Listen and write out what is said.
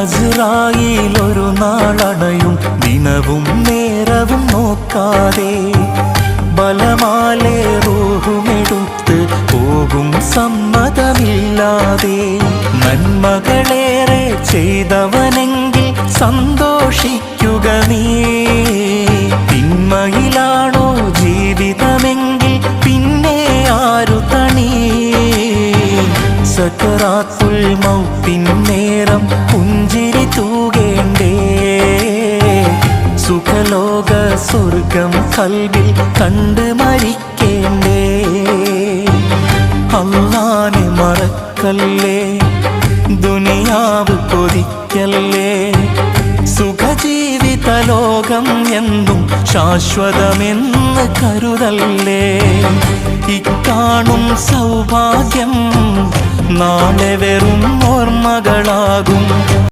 അസ്റായീൽ ഒരു നാളണയും ദിനവും നേരവും നോക്കാതെ ബലമാലെ റൂഹുമെടുത്ത് പോകും സമ്മതമില്ലാതെ. നന്മകളേറെ ചെയ്തവനെങ്കിൽ സന്തോഷിക്കുക നീ, തിന്മയിലാണോ ജീവിതമെങ്കിൽ പിന്നെ ആരു തണി. സക്കറാത്തുൽ മൗത്തിൻ നേരം പുഞ്ചിരി തൂകേണ്ടേ, സുഖലോക സ്വർഗം കൽവിൽ കണ്ട് മരിക്കേണ്ടേ. അല്ലാഹനെ മറക്കല്ലേ, ദുനിയാവ് കൊതിക്കല്ലേ, സുഖജീവിത ലോകം എന്നും ശാശ്വതമെന്ന് കരുതല്ലേ. ഇക്കാണും സൗഭാഗ്യം നാളെ വെറും ഓർമ്മകളാകും.